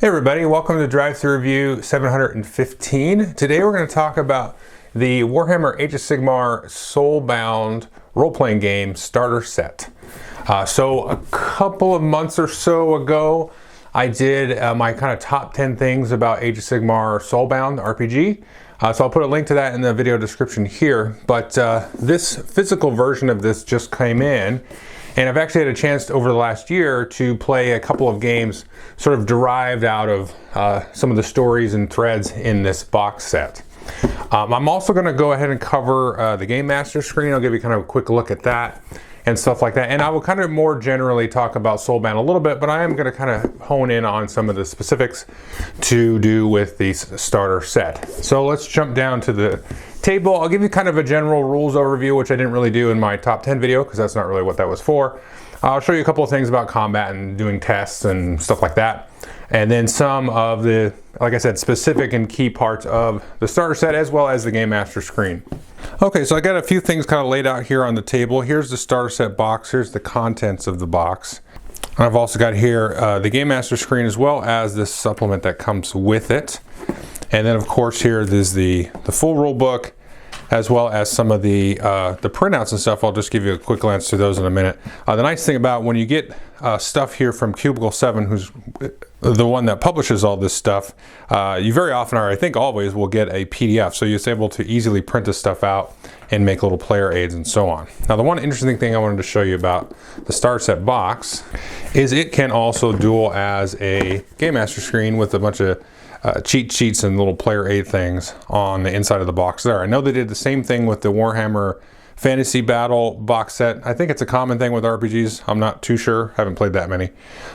Hey everybody, welcome to Drive-Thru Review 715. Today we're going to talk about the Warhammer Age of Sigmar Soulbound role-playing game starter set. So a couple of months or so ago, I did my kind of top 10 things about Age of Sigmar Soulbound RPG. So I'll put a link to that in the video description here. But this physical version of this just came in. And I've actually had a chance over the last year to play a couple of games sort of derived out of some of the stories and threads in this box set. I'm also going to go ahead and cover the Gamemaster Screen. I'll give you kind of a quick look at that and stuff like that. And I will kind of more generally talk about Soulbound a little bit, but I am going to kind of hone in on some of the specifics to do with the starter set. So let's jump down to the table. I'll give you kind of a general rules overview, which I didn't really do in my top 10 video because that's not really what that was for. I'll show you a couple of things about combat and doing tests and stuff like that. And then some of the, like I said, specific and key parts of the starter set as well as the Gamemaster Screen. Okay, so I got a few things kind of laid out here on the table. Here's the starter set box. Here's the contents of the box. I've also got here the Gamemaster Screen as well as this supplement that comes with it. And then of course here is the full rule book, as well as some of the printouts and stuff. I'll just give you a quick glance through those in a minute. The nice thing about when you get stuff here from Cubicle 7, who's the one that publishes all this stuff, you very often, or I think always, will get a PDF. So you're able to easily print this stuff out and make little player aids and so on. Now the one interesting thing I wanted to show you about the starter set box is it can also dual as a Gamemaster Screen with a bunch of cheat sheets and little player aid things on the inside of the box there. I know they did the same thing with the Warhammer Fantasy Battle box set. I think it's a common thing with RPGs. I'm not too sure. Haven't played that many.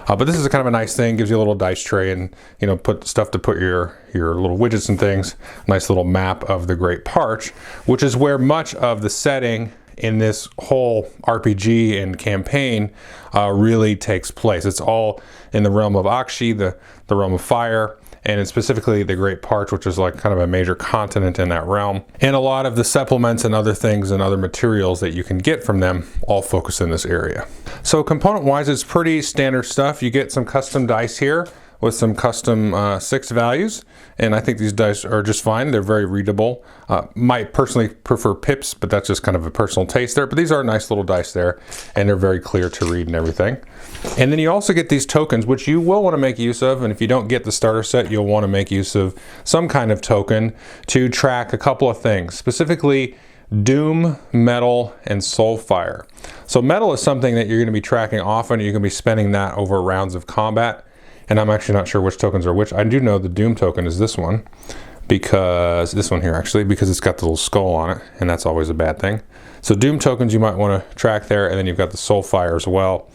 But this is a kind of a nice thing. Gives you a little dice tray and, you know, put stuff to put your little widgets and things. Nice little map of the Great Parch, which is where much of the setting in this whole RPG and campaign really takes place. It's all in the realm of Akshi, the realm of fire, and it's specifically the Great Parch, which is like kind of a major continent in that realm. And a lot of the supplements and other things and other materials that you can get from them all focus in this area. So component-wise, it's pretty standard stuff. You get some custom dice here with some custom 6 values, and I think these dice are just fine. They're very readable. Might personally prefer pips, but that's just kind of a personal taste there. But these are nice little dice there, and they're very clear to read and everything. And then you also get these tokens, which you will want to make use of, and if you don't get the starter set, you'll want to make use of some kind of token to track a couple of things, specifically Doom, Metal, and Soulfire. So Metal is something that you're going to be tracking often. You're going to be spending that over rounds of combat. And I'm actually not sure which tokens are which. I do know the Doom token is this one, because this one here actually, because it's got the little skull on it, and that's always a bad thing. So Doom tokens you might want to track there, and then you've got the Soulfire as well.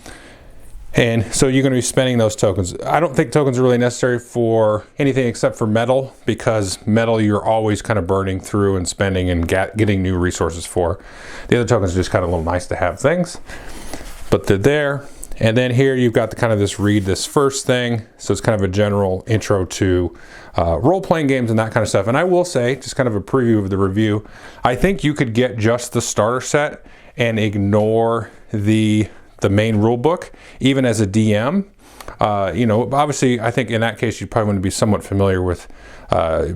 And so you're going to be spending those tokens. I don't think tokens are really necessary for anything except for Metal, because Metal you're always kind of burning through and spending and getting new resources for. The other tokens are just kind of little nice to have things, but they're there. And then here you've got the kind of this read this first thing. So it's kind of a general intro to role-playing games and that kind of stuff. And I will say, just kind of a preview of the review, I think you could get just the starter set and ignore the main rule book, even as a DM. You know, obviously, I think in that case, you probably want to be somewhat familiar with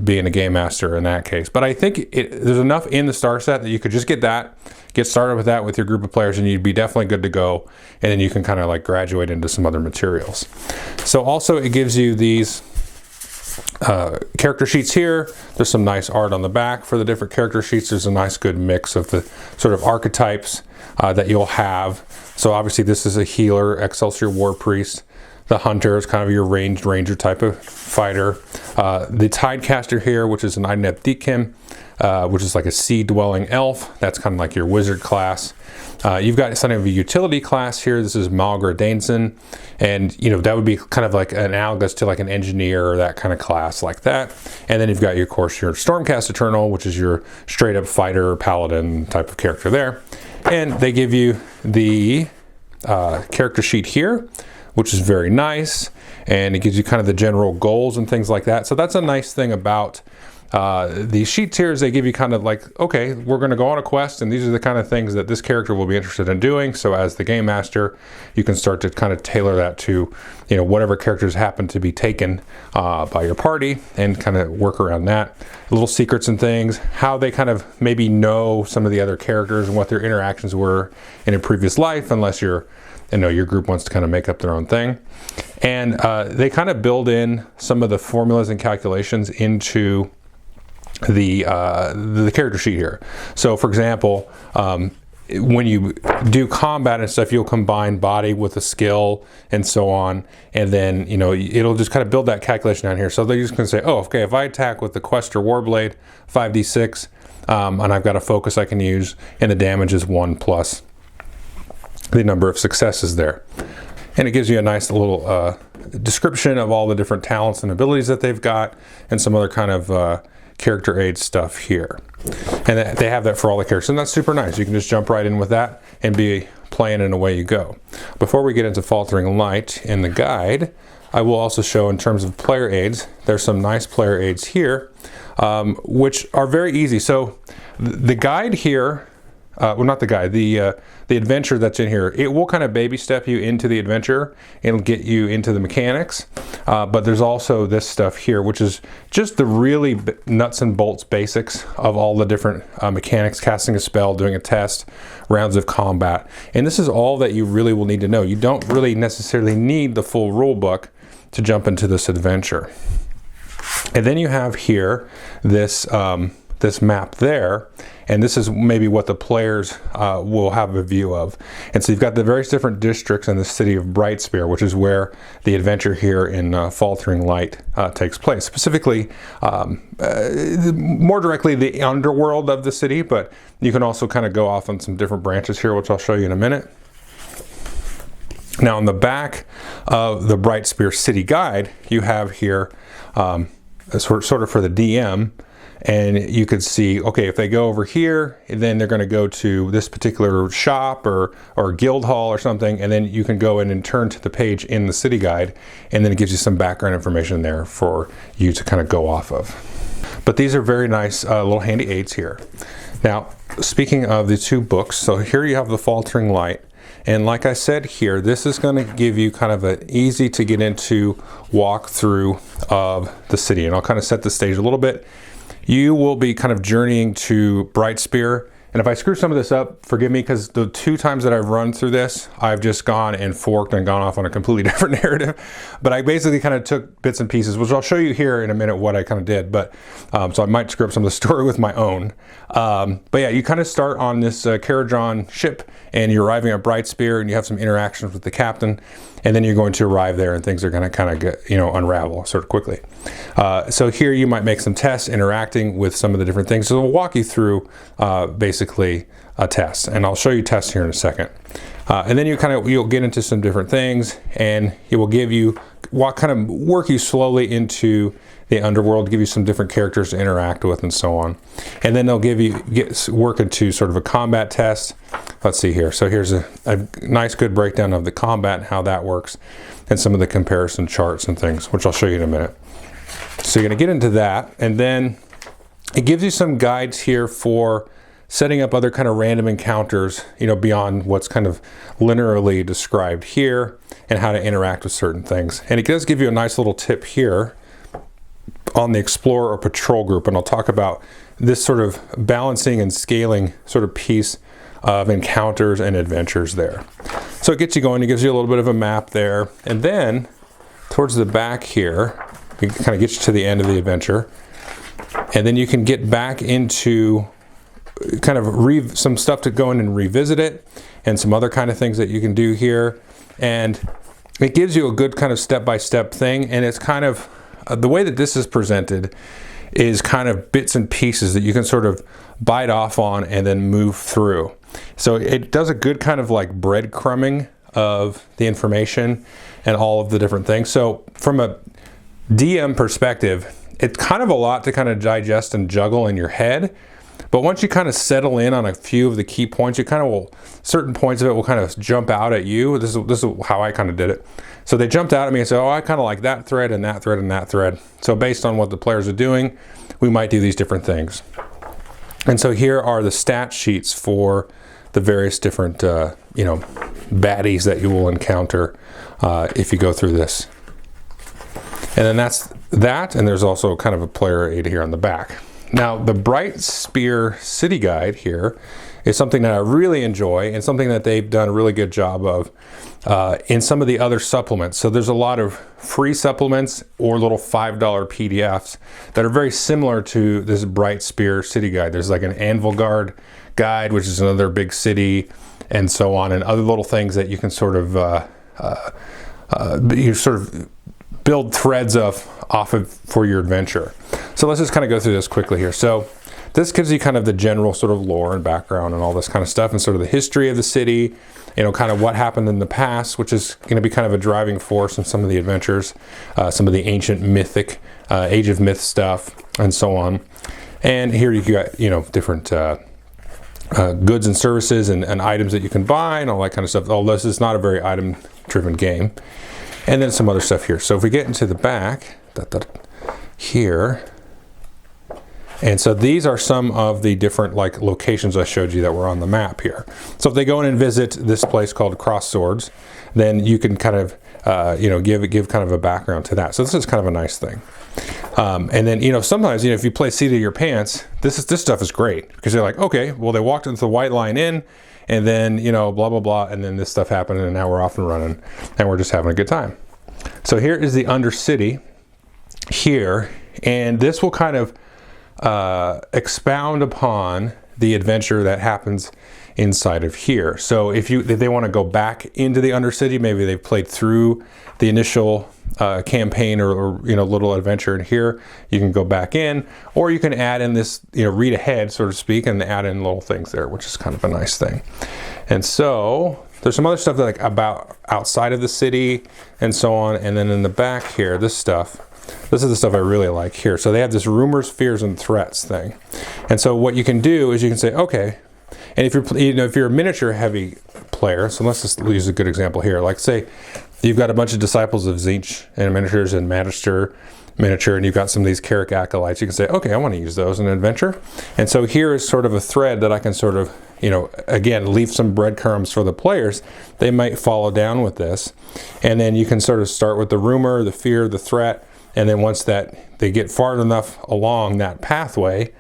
being a game master in that case. But I think there's enough in the starter set that you could just get that, get started with that with your group of players, and you'd be definitely good to go. And then you can kind of like graduate into some other materials. So also it gives you these character sheets here. There's some nice art on the back for the different character sheets. There's a nice good mix of the sort of archetypes that you'll have. So obviously this is a healer, Excelsior War Priest. The Hunter is kind of your ranged ranger type of fighter. The Tidecaster here, which is an Inept Deakin, which is like a sea-dwelling elf. That's kind of like your wizard class. You've got something of a utility class here. This is Malgra Daneson, and you know that would be kind of like analogous to like an engineer or that kind of class like that. And then you've got, of course, your Stormcast Eternal, which is your straight-up fighter, paladin type of character there. And they give you the character sheet here, which is very nice, and it gives you kind of the general goals and things like that. So that's a nice thing about these sheets here is they give you kind of like, okay, we're going to go on a quest, and these are the kind of things that this character will be interested in doing. So as the game master, you can start to kind of tailor that to, you know, whatever characters happen to be taken by your party, and kind of work around that. Little secrets and things, how they kind of maybe know some of the other characters and what their interactions were in a previous life, unless you're, you know, your group wants to kind of make up their own thing. And they kind of build in some of the formulas and calculations into the character sheet here. So for example, when you do combat and stuff, you'll combine body with a skill and so on, and then, you know, it'll just kind of build that calculation down here. So they're just going to say, oh, okay, if I attack with the Quester Warblade, 5d6, and I've got a focus I can use, and the damage is 1 plus the number of successes there. And it gives you a nice little description of all the different talents and abilities that they've got, and some other kind of character aid stuff here. And they have that for all the characters, and that's super nice. You can just jump right in with that and be playing, and away you go. Before we get into Faltering Light in the guide, I will also show, in terms of player aids, there's some nice player aids here, which are very easy. So the guide here, well, not the guide, the adventure that's in here, it will kind of baby step you into the adventure. It'll get you into the mechanics, but there's also this stuff here, which is just the really nuts and bolts basics of all the different mechanics: casting a spell, doing a test, rounds of combat. And this is all that you really will need to know. You don't really necessarily need the full rule book to jump into this adventure. And then you have here this this map there, and this is maybe what the players will have a view of. And so you've got the various different districts in the city of Brightspear, which is where the adventure here in Faltering Light takes place. Specifically, more directly, the underworld of the city, but you can also kind of go off on some different branches here, which I'll show you in a minute. Now, on the back of the Brightspear City Guide, you have here sort of for the DM, and you could see, okay, if they go over here, then they're going to go to this particular shop or guild hall or something, and then you can go in and turn to the page in the city guide, and then it gives you some background information there for you to kind of go off of. But these are very nice little handy aids here. Now, speaking of the two books, so here you have the Faltering Light. And like I said here, this is going to give you kind of an easy to get into walkthrough of the city. And I'll kind of set the stage a little bit. You will be kind of journeying to Brightspear. And if I screw some of this up, forgive me, because the 2 times that I've run through this, I've just gone and forked and gone off on a completely different narrative. But I basically kind of took bits and pieces, which I'll show you here in a minute what I kind of did. But so I might screw up some of the story with my own. But yeah, you kind of start on this Caradron ship, and you're arriving at Brightspear, and you have some interactions with the captain. And then you're going to arrive there, and things are going to kind of get, unravel sort of quickly. So here you might make some tests interacting with some of the different things. So we'll walk you through basically a test, and I'll show you tests here in a second. And then you'll get into some different things, and it will give you work you slowly into the underworld, give you some different characters to interact with, and so on. And then they'll work into sort of a combat test. Let's see here. So here's a nice good breakdown of the combat and how that works, and some of the comparison charts and things, which I'll show you in a minute. So you're going to get into that, and then it gives you some guides here for setting up other kind of random encounters, beyond what's kind of linearly described here, and how to interact with certain things. And it does give you a nice little tip here on the Explorer or Patrol group, and I'll talk about this sort of balancing and scaling sort of piece of encounters and adventures there. So it gets you going, it gives you a little bit of a map there, and then towards the back here, it kind of gets you to the end of the adventure, and then you can get back into kind of some stuff to go in and revisit it, and some other kind of things that you can do here. And it gives you a good kind of step-by-step thing, and it's kind of the way that this is presented is kind of bits and pieces that you can sort of bite off on and then move through. So it does a good kind of like breadcrumbing of the information and all of the different things. So from a DM perspective, it's kind of a lot to kind of digest and juggle in your head, But once you kind of settle in on a few of the key points, you kind of will, certain points of it will kind of jump out at you. This is how I kind of did it. So they jumped out at me and said, oh, I kind of like that thread and that thread and that thread. So based on what the players are doing, we might do these different things. And so here are the stat sheets for the various different, you know, baddies that you will encounter if you go through this. And then that's that, and there's also kind of a player aid here on the back. Now, the Bright Spear City Guide here is something that I really enjoy and something that they've done a really good job of in some of the other supplements. So there's a lot of free supplements or little $5 PDFs that are very similar to this Bright Spear City Guide. There's like an Anvil Guard guide, which is another big city, and so on, and other little things that you can sort of build threads off of for your adventure. So let's just kind of go through this quickly here. So this gives you kind of the general sort of lore and background and all this kind of stuff, and sort of the history of the city, you know, kind of what happened in the past, which is going to be kind of a driving force in some of the adventures, some of the ancient mythic, Age of Myth stuff, and so on. And here you got, you know, different goods and services and items that you can buy and all that kind of stuff. Although this is not a very item-driven game. And then some other stuff here. So if we get into the back, here, and so these are some of the different like locations I showed you that were on the map here. So if they go in and visit this place called Cross Swords, then you can kind of you know, give kind of a background to that. So this is kind of a nice thing. And then, you know, sometimes, you know, if you play Seat of Your Pants, this stuff is great because you're like, okay, well, they walked into the White Line Inn, and then, you know, blah, blah, blah, and then this stuff happened, and now we're off and running, and we're just having a good time. So here is the Undercity here, and this will kind of expound upon the adventure that happens inside of here. So if they want to go back into the Undercity, maybe they've played through the initial campaign or you know, little adventure in here, you can go back in, or you can add in this, you know, read ahead, so to speak, and add in little things there, which is kind of a nice thing. And so there's some other stuff that, like, about outside of the city and so on. And then in the back here, this is the stuff I really like here. So they have this rumors, fears, and threats thing. And so what you can do is you can say, okay, and if you're, you know, if you're a miniature heavy player, so let's just use a good example here. Like, say you've got a bunch of disciples of Tzeentch and miniatures and Magister miniature, and you've got some of these Carrick acolytes. You can say, okay, I want to use those in an adventure. And so here is sort of a thread that I can sort of, you know, again, leave some breadcrumbs for the players. They might follow down with this, and then you can sort of start with the rumor, the fear, the threat, and then once that they get far enough along that pathway,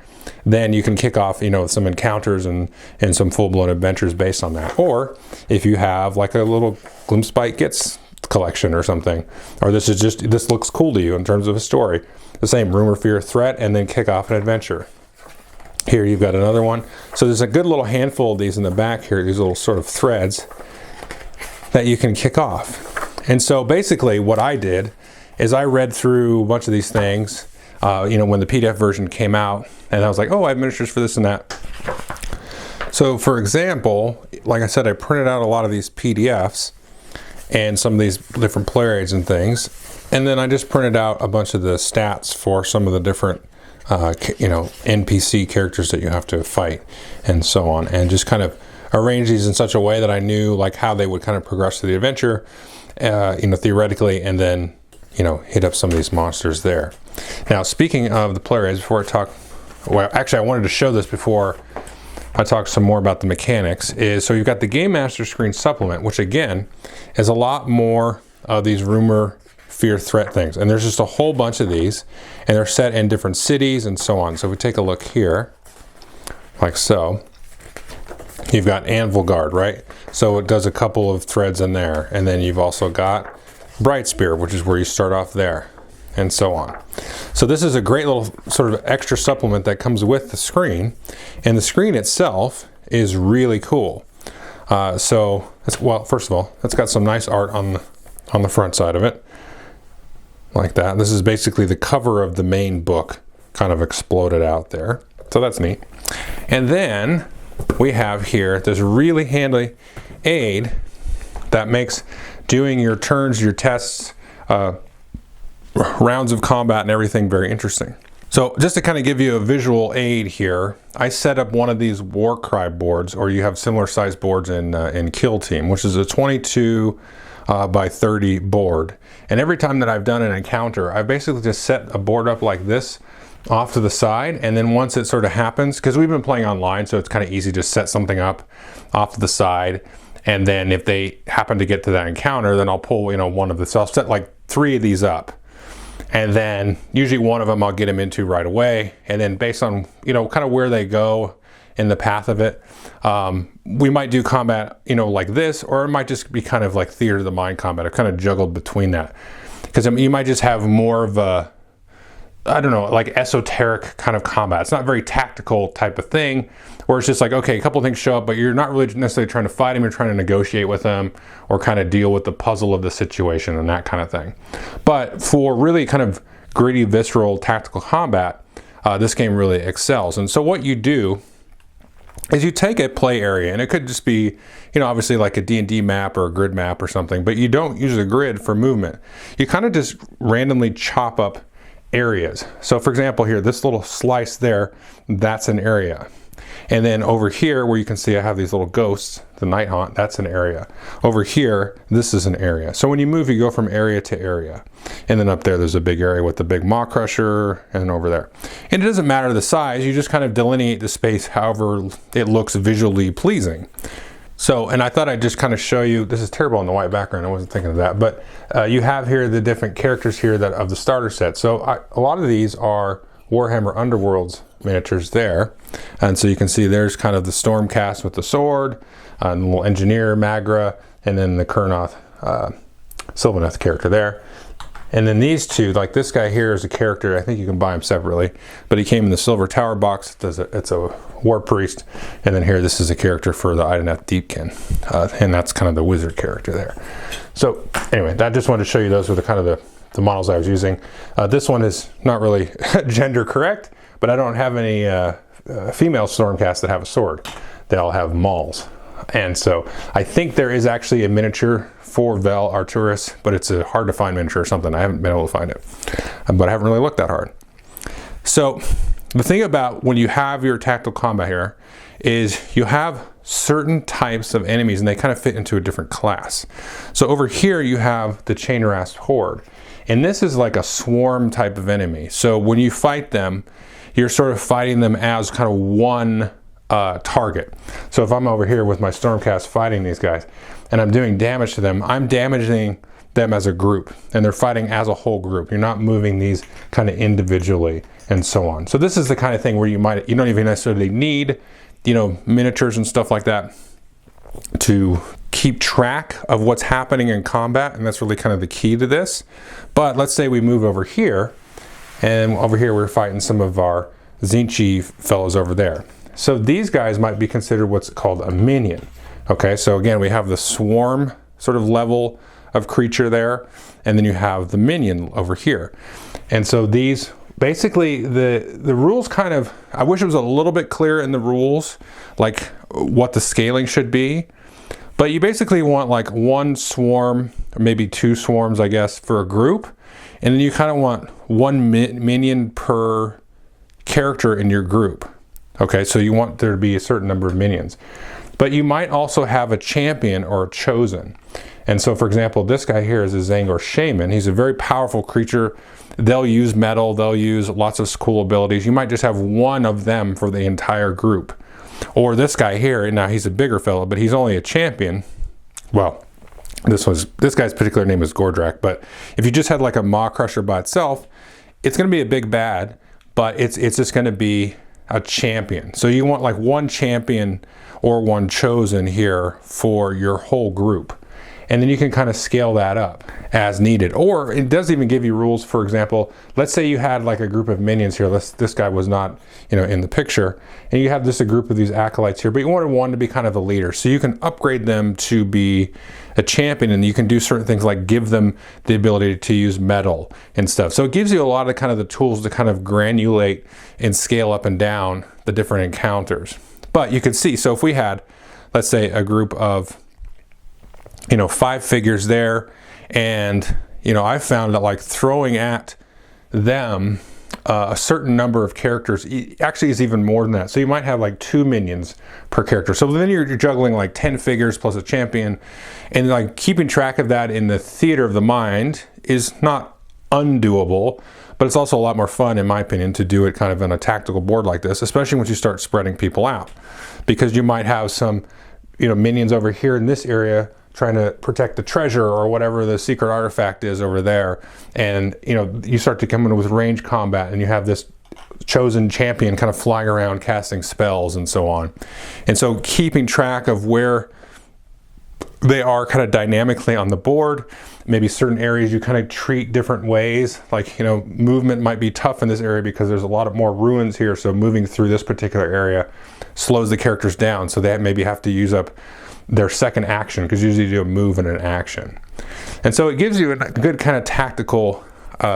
then you can kick off, you know, some encounters and some full-blown adventures based on that. Or if you have like a little Gloomspite Gets collection or something, or this looks cool to you in terms of a story, the same rumor, fear, threat, and then kick off an adventure. Here you've got another one. So there's a good little handful of these in the back here, these little sort of threads that you can kick off. And so basically what I did is I read through a bunch of these things, you know, when the PDF version came out, and I was like, oh, I have miniatures for this and that. So for example, like I said, I printed out a lot of these PDFs and some of these different player aids and things, and then I just printed out a bunch of the stats for some of the different you know, NPC characters that you have to fight and so on, and just kind of arrange these in such a way that I knew like how they would kind of progress through the adventure, you know, theoretically, and then, you know, hit up some of these monsters there. Now, speaking of the player aids, before I talk, well, actually I wanted to show this before I talk some more about the mechanics, is so you've got the Gamemaster Screen supplement, which again is a lot more of these rumor, fear, threat things, and there's just a whole bunch of these, and they're set in different cities and so on. So if we take a look here, like so, you've got Anvil Guard, right? So it does a couple of threads in there, and then you've also got Bright Spear, which is where you start off there, and so on. So this is a great little sort of extra supplement that comes with the screen, and the screen itself is really cool. So it's, well, first of all, it's got some nice art on the front side of it, like that. This is basically the cover of the main book kind of exploded out there, so that's neat. And then we have here this really handy aid that makes doing your turns, your tests, rounds of combat and everything very interesting. So just to kind of give you a visual aid here, I set up one of these Warcry boards, or you have similar size boards in Kill Team, which is a 22 by 30 board. And every time that I've done an encounter, I basically just set a board up like this off to the side, and then once it sort of happens, because we've been playing online, so it's kind of easy to set something up off to the side, and then if they happen to get to that encounter, then I'll pull, one of the, so I'll set like 3 of these up. And then usually one of them I'll get them into right away. And then based on, kind of where they go in the path of it, we might do combat, like this, or it might just be kind of like theater of the mind combat. I've kind of juggled between that. Because you might just have more of a, I don't know, like esoteric kind of combat. It's not very tactical type of thing, where it's just like, okay, a couple of things show up, but you're not really necessarily trying to fight them, you're trying to negotiate with them, or kind of deal with the puzzle of the situation and that kind of thing. But for really kind of gritty, visceral, tactical combat, this game really excels. And so what you do is you take a play area, and it could just be, obviously like a D&D map or a grid map or something, but you don't use a grid for movement. You kind of just randomly chop up areas. So for example here, this little slice there, that's an area. And then over here where you can see I have these little ghosts, the Night Haunt, that's an area. Over here, this is an area. So when you move, you go from area to area. And then up there, there's a big area with the big Maw Crusher, and over there. And it doesn't matter the size, you just kind of delineate the space however it looks visually pleasing. So, and I thought I'd just kind of show you, this is terrible on the white background, I wasn't thinking of that, but you have here the different characters here that of the starter set. So a lot of these are Warhammer Underworlds miniatures there. And so you can see there's kind of the Stormcast with the sword, and the little Engineer, Magra, and then the Kurnoth, Sylvaneth character there. And then these two, like this guy here is a character, I think you can buy him separately, but he came in the Silver Tower box. It's a War Priest. And then here, this is a character for the Ideneth Deepkin. And that's kind of the wizard character there. So anyway, I just wanted to show you those were the kind of the models I was using. This one is not really gender correct, but I don't have any female Stormcasts that have a sword. They all have mauls. And so I think there is actually a miniature for Vel Arturus, but it's a hard to find miniature or something. I haven't been able to find it, but I haven't really looked that hard. So the thing about when you have your tactical combat here is you have certain types of enemies and they kind of fit into a different class. So over here you have the Chain-Rasp Horde, and this is like a swarm type of enemy. So when you fight them, you're sort of fighting them as kind of one target. So if I'm over here with my Stormcast fighting these guys and I'm doing damage to them, I'm damaging them as a group, and they're fighting as a whole group. You're not moving these kind of individually and so on. So this is the kind of thing where you don't even necessarily need, miniatures and stuff like that to keep track of what's happening in combat, and that's really kind of the key to this. But let's say we move over here, and over here we're fighting some of our Tzeentch fellows over there. So these guys might be considered what's called a minion. Okay, so again, we have the swarm sort of level of creature there, and then you have the minion over here. And so these, basically the rules kind of, I wish it was a little bit clearer in the rules, like what the scaling should be. But you basically want like one swarm, or maybe 2 swarms, I guess, for a group. And then you kind of want 1 minion per character in your group. Okay, so you want there to be a certain number of minions. But you might also have a champion or a chosen. And so, for example, this guy here is a Zangor Shaman. He's a very powerful creature. They'll use metal, they'll use lots of cool abilities. You might just have one of them for the entire group. Or this guy here, now he's a bigger fellow, but he's only a champion. Well, this guy's particular name is Gordrak, but if you just had like a Maw Crusher by itself, it's going to be a big bad, but it's just going to be a champion. So you want like 1 champion or 1 chosen here for your whole group. And then you can kind of scale that up as needed. Or it does even give you rules. For example, let's say you had like a group of minions here. This guy was not, in the picture, and you have just a group of these acolytes here, but you wanted one to be kind of the leader. So you can upgrade them to be a champion, and you can do certain things like give them the ability to use metal and stuff. So it gives you a lot of kind of the tools to kind of granulate and scale up and down the different encounters. But you can see, so if we had, let's say, a group of 5 figures there, and I found that like throwing at them a certain number of characters. Actually, it's even more than that. So you might have like 2 minions per character. So then you're juggling like 10 figures plus a champion, and like keeping track of that in the theater of the mind is not undoable, but it's also a lot more fun, in my opinion, to do it kind of on a tactical board like this, especially once you start spreading people out, because you might have some, minions over here in this area trying to protect the treasure or whatever the secret artifact is over there, and you start to come in with range combat, and you have this chosen champion kind of flying around casting spells and so on. And so keeping track of where they are kind of dynamically on the board, maybe certain areas you kind of treat different ways, like movement might be tough in this area because there's a lot of more ruins here, so moving through this particular area slows the characters down, so they maybe have to use up their second action, because usually you do a move and an action. And so it gives you a good kind of tactical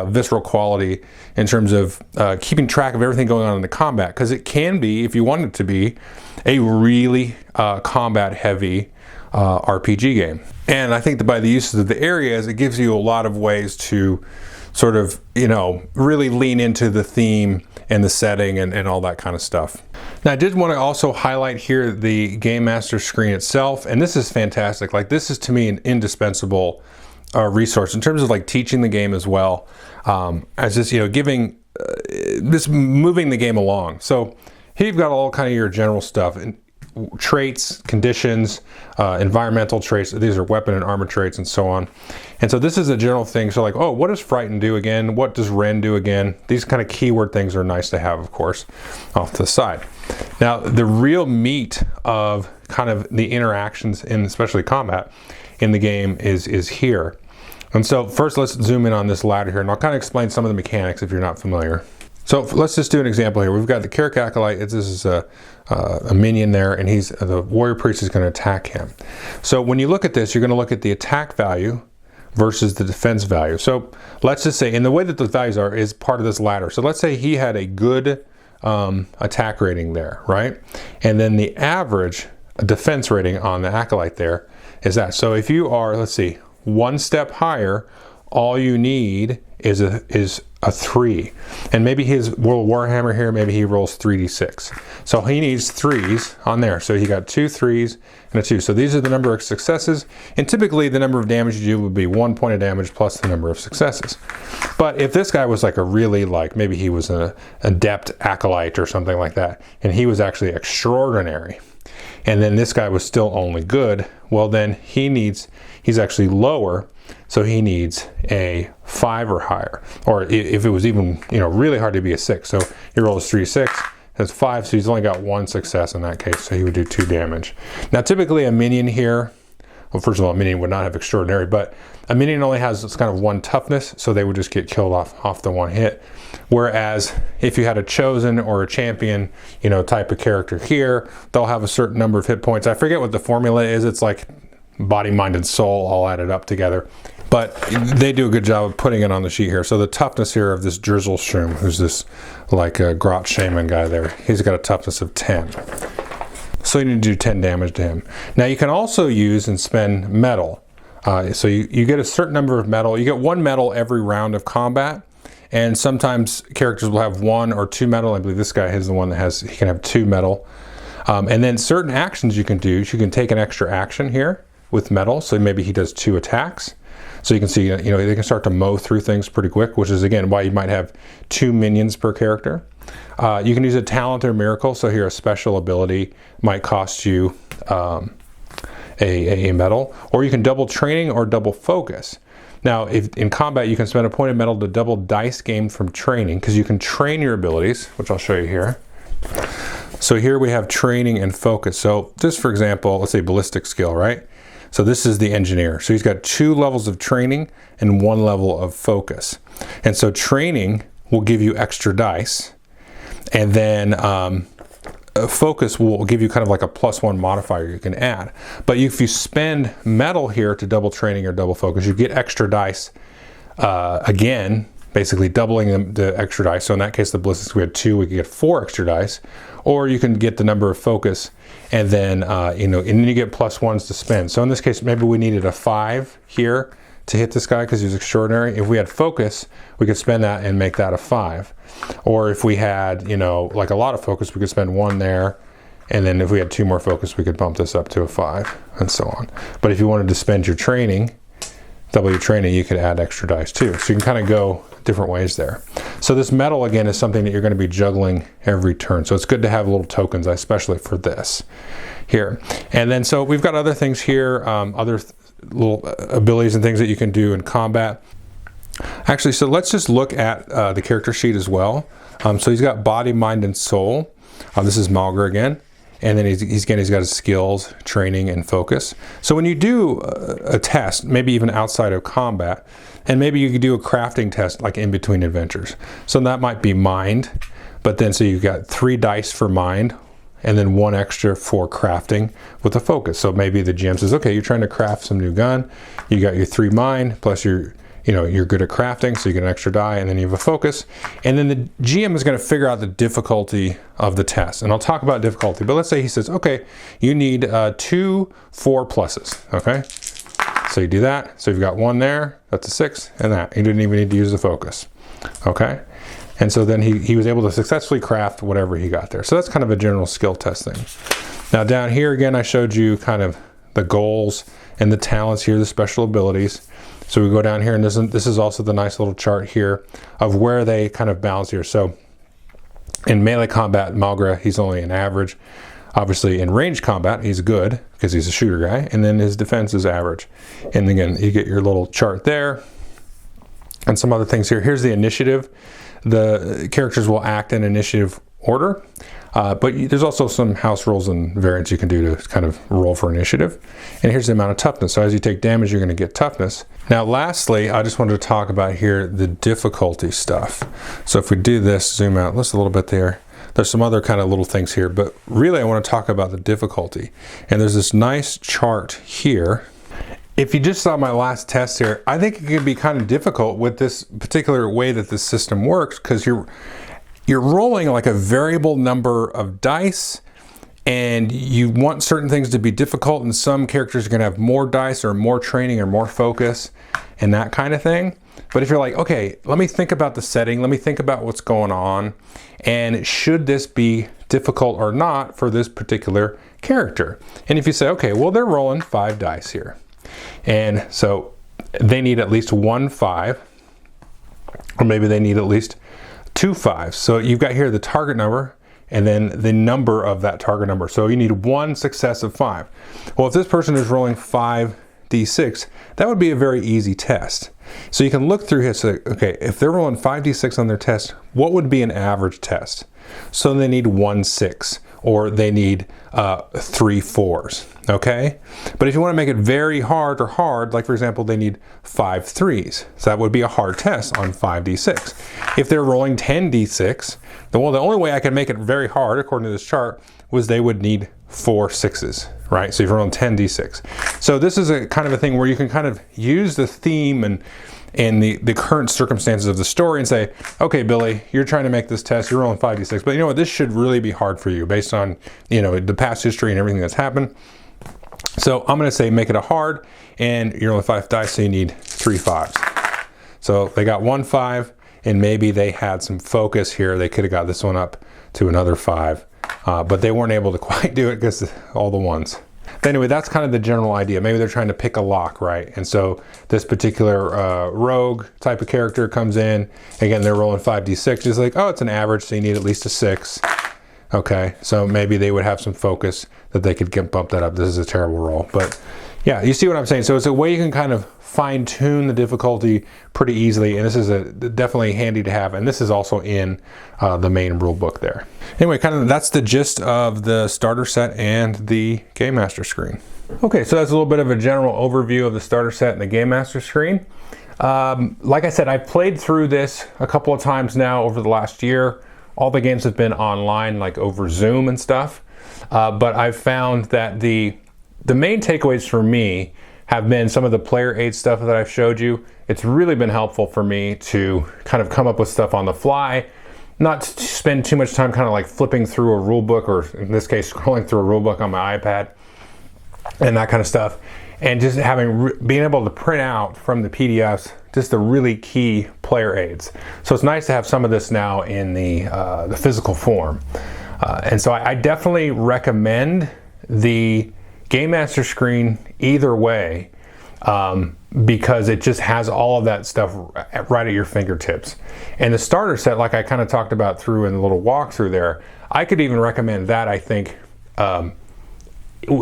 visceral quality in terms of keeping track of everything going on in the combat, because it can be, if you want it to be, a really combat heavy RPG game. And I think that by the use of the areas, it gives you a lot of ways to sort of really lean into the theme and the setting and all that kind of stuff. Now, I did want to also highlight here the Gamemaster Screen itself, and this is fantastic. Like, this is to me an indispensable resource in terms of like teaching the game as well, as just giving this moving the game along. So here you've got all kind of your general stuff, and traits, conditions, environmental traits. These are weapon and armor traits and so on. And so this is a general thing. So like, what does Frighten do again? What does Rend do again? These kind of keyword things are nice to have, of course, off to the side. Now, the real meat of kind of the interactions in especially combat in the game is here. And so first, let's zoom in on this ladder here, and I'll kind of explain some of the mechanics if you're not familiar. So let's just do an example here. We've got the Carrick Acolyte. This is a minion there, and the Warrior Priest is going to attack him. So when you look at this, you're going to look at the attack value versus the defense value. So let's just say, and the way that the values are is part of this ladder. So let's say he had a good attack rating there, right? And then the average defense rating on the Acolyte there is that. So if you are, let's see, 1 step higher, all you need is a 3. And maybe his Warhammer here, maybe he rolls 3d6. So he needs 3s on there. So he got 2 3s and a 2. So these are the number of successes. And typically the number of damage you do would be 1 point of damage plus the number of successes. But if this guy was like a really, like maybe he was an adept acolyte or something like that, and he was actually extraordinary, and then this guy was still only good, well then he's actually lower. So he needs a 5 or higher, or if it was even really hard to be a 6. So he rolls 3 6, that's 5. So he's only got 1 success in that case. So he would do 2 damage. Now typically a minion here, well, first of all, a minion would not have extraordinary, but a minion only has this kind of 1 toughness, so they would just get killed off the 1 hit. Whereas if you had a chosen or a champion, type of character here, they'll have a certain number of hit points. I forget what the formula is. It's like body, mind, and soul all added up together. But they do a good job of putting it on the sheet here. So the toughness here of this Drizzle Shroom, who's this like a Grot Shaman guy there, he's got a toughness of 10. So you need to do 10 damage to him. Now you can also use and spend metal. So you get a certain number of metal. You get 1 metal every round of combat. And sometimes characters will have 1 or 2 metal. I believe this guy is the one that he can have 2 metal. And then certain actions you can do, you can take an extra action here with metal. So maybe he does 2 attacks. So you can see, they can start to mow through things pretty quick, which is again why you might have 2 minions per character. You can use a talent or miracle. So here a special ability might cost you a metal, or you can double training or double focus. Now, if in combat you can spend a point of metal to double dice gained from training, because you can train your abilities, which I'll show you here. So here we have training and focus. So just for example, let's say ballistic skill, right? So this is the engineer. So he's got 2 levels of training and 1 level of focus. And so training will give you extra dice, and then focus will give you kind of like a +1 modifier you can add. But if you spend metal here to double training or double focus, you get extra dice again, basically doubling the extra dice. So in that case, the ballistics, we had 2, we could get 4 extra dice. Or you can get the number of focus, and then and then you get +1s to spend. So in this case, maybe we needed a 5 here to hit this guy because he's extraordinary. If we had focus, we could spend that and make that a 5. Or if we had, you know, like a lot of focus, we could spend 1 there. And then if we had 2 more focus, we could bump this up to a 5 and so on. But if you wanted to spend your training, double your training, you could add extra dice too. So you can kind of go different ways there. So this metal again is something that you're going to be juggling every turn. So it's good to have little tokens, especially for this here. And then so we've got other things here, other little abilities and things that you can do in combat. Actually, so let's just look at the character sheet as well. So he's got body, mind, and soul. This is Malgra again. And then he's got his skills, training, and focus. So when you do a test, maybe even outside of combat, and maybe you could do a crafting test like in between adventures. So that might be mind, but then so you've got 3 dice for mind, and then 1 extra for crafting with a focus. So maybe the GM says, okay, you're trying to craft some new gun. You got your 3 mind, plus you're good at crafting, so you get an extra die, and then you have a focus. And then the GM is going to figure out the difficulty of the test. And I'll talk about difficulty, but let's say he says, okay, you need 2 4 pluses, okay? So you do that. So you've got 1 there, that's a 6, and that. You didn't even need to use the focus, okay? And so then he was able to successfully craft whatever he got there. So that's kind of a general skill test thing. Now down here again, I showed you kind of the goals and the talents here, the special abilities. So we go down here, and this is also the nice little chart here of where they kind of balance here. So in melee combat, Malgra, he's only an average. Obviously in range combat, he's good because he's a shooter guy, and then his defense is average. And again, you get your little chart there and some other things here. Here's the initiative. The characters will act in initiative order, but there's also some house rules and variants you can do to kind of roll for initiative. And here's the amount of toughness. So as you take damage, you're going to get toughness. Now lastly, I just wanted to talk about here the difficulty stuff. So if we do this, zoom out just a little bit there, there's some other kind of little things here, but really I want to talk about the difficulty. And there's this nice chart here. If you just saw my last test here, I think it could be kind of difficult with this particular way that this system works, because you're rolling like a variable number of dice, and you want certain things to be difficult, and some characters are going to have more dice or more training or more focus and that kind of thing. But if you're like, okay, let me think about the setting, let me think about what's going on, and should this be difficult or not for this particular character? And if you say, okay, well, they're rolling 5 dice here, and so they need at least 1 5, or maybe they need at least 2 5s. So you've got here the target number and then the number of that target number. So you need 1 successive 5. Well, if this person is rolling 5d6, that would be a very easy test. So you can look through here and say, okay, if they're rolling 5d6 on their test, what would be an average test? So they need 1 6, or they need 3 4s, okay? But if you want to make it very hard or hard, like for example, they need 5 3s. So that would be a hard test on 5d6. If they're rolling 10d6, then well, the only way I can make it very hard, according to this chart, was they would need 4 6s, right? So if you're rolling 10d6. So this is a kind of a thing where you can kind of use the theme and the current circumstances of the story and say, okay, Billy, you're trying to make this test, you're rolling 5d6, but you know what, this should really be hard for you based on, you know, the past history and everything that's happened. So I'm going to say make it a hard, and you're rolling 5 dice, so you need 3 5s. So they got 1 5, and maybe they had some focus here. They could have got this one up to another 5, but they weren't able to quite do it because all the 1s. But anyway, that's kind of the general idea. Maybe they're trying to pick a lock, right? And so this particular rogue type of character comes in. Again, they're rolling 5d6. It's like, oh, it's an average, so you need at least a 6. Okay, so maybe they would have some focus that they could bump that up. This is a terrible roll, but yeah, you see what I'm saying? So it's a way you can kind of fine tune the difficulty pretty easily, and this is definitely handy to have, and this is also in the main rule book there. Anyway, kind of that's the gist of the starter set and the Gamemaster Screen. Okay, so that's a little bit of a general overview of the starter set and the Gamemaster Screen. Like I said, I've played through this a couple of times now over the last year. All the games have been online, like over Zoom and stuff, but I've found that the main takeaways for me have been some of the player aid stuff that I've showed you. It's really been helpful for me to kind of come up with stuff on the fly, not spend too much time kind of like flipping through a rule book, or in this case, scrolling through a rule book on my iPad and that kind of stuff. and just being able to print out from the PDFs just the really key player aids. So it's nice to have some of this now in the physical form. And so I definitely recommend the Gamemaster Screen either way, because it just has all of that stuff right at your fingertips. And the starter set, like I kind of talked about through in the little walkthrough there, I could even recommend that, I think,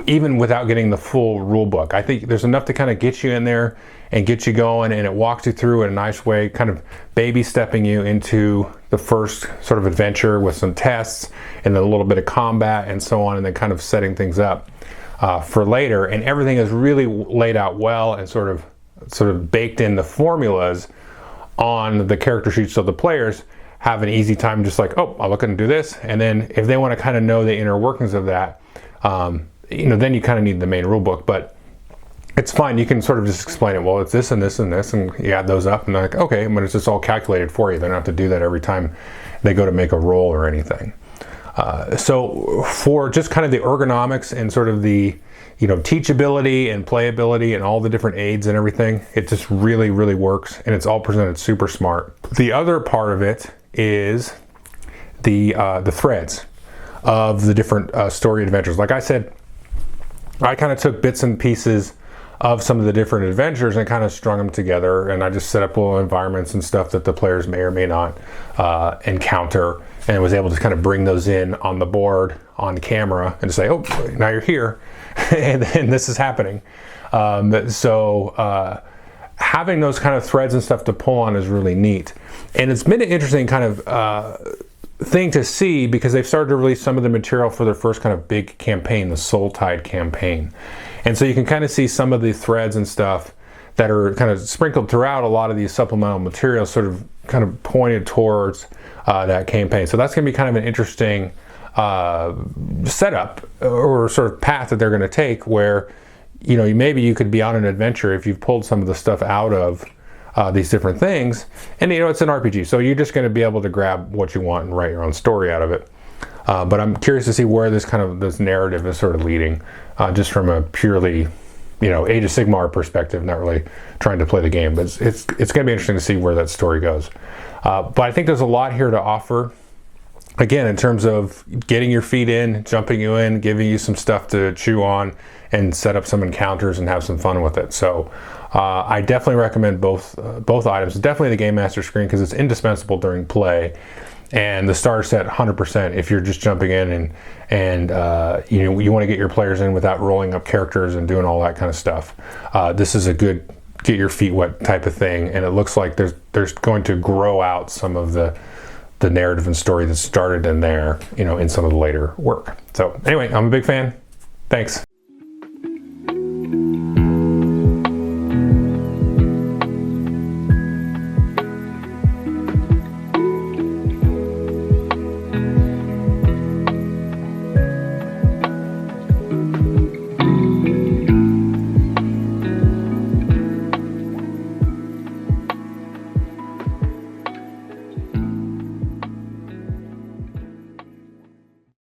even without getting the full rule book. I think there's enough to kind of get you in there and get you going, and it walks you through in a nice way, kind of baby stepping you into the first sort of adventure with some tests and a little bit of combat and so on, and then kind of setting things up for later. And everything is really laid out well and sort of baked in the formulas on the character sheets, so the players have an easy time just like, oh, I'll look and do this. And then if they want to kind of know the inner workings of that, then you kind of need the main rule book. But it's fine, you can sort of just explain it. Well, it's this and this and this, and you add those up, and they're like, okay, but it's just all calculated for you. They don't have to do that every time they go to make a roll or anything. So for just kind of the ergonomics and sort of the teachability and playability and all the different aids and everything, it just really, really works, and it's all presented super smart. The other part of it is the threads of the different story adventures. Like I said, I kind of took bits and pieces of some of the different adventures and kind of strung them together, and I just set up little environments and stuff that the players may or may not encounter, and was able to kind of bring those in on the board on camera and say, oh, now you're here and then this is happening. So having those kind of threads and stuff to pull on is really neat, and it's been an interesting kind of thing to see, because they've started to release some of the material for their first kind of big campaign, the Soul Tide campaign. And so you can kind of see some of the threads and stuff that are kind of sprinkled throughout a lot of these supplemental materials, sort of kind of pointed towards that campaign. So that's going to be kind of an interesting setup or sort of path that they're going to take, where maybe you could be on an adventure if you've pulled some of the stuff out of these different things, and it's an RPG, so you're just going to be able to grab what you want and write your own story out of it. But I'm curious to see where this narrative is sort of leading, just from a purely Age of Sigmar perspective, not really trying to play the game, but it's going to be interesting to see where that story goes. But I think there's a lot here to offer, again, in terms of getting your feet in, jumping you in, giving you some stuff to chew on, and set up some encounters and have some fun with it. So I definitely recommend both items. Definitely the Gamemaster Screen, because it's indispensable during play, and the starter set 100% if you're just jumping in and you want to get your players in without rolling up characters and doing all that kind of stuff. This is a good get your feet wet type of thing, and it looks like there's going to grow out some of the narrative and story that started in there, in some of the later work. So anyway, I'm a big fan. Thanks.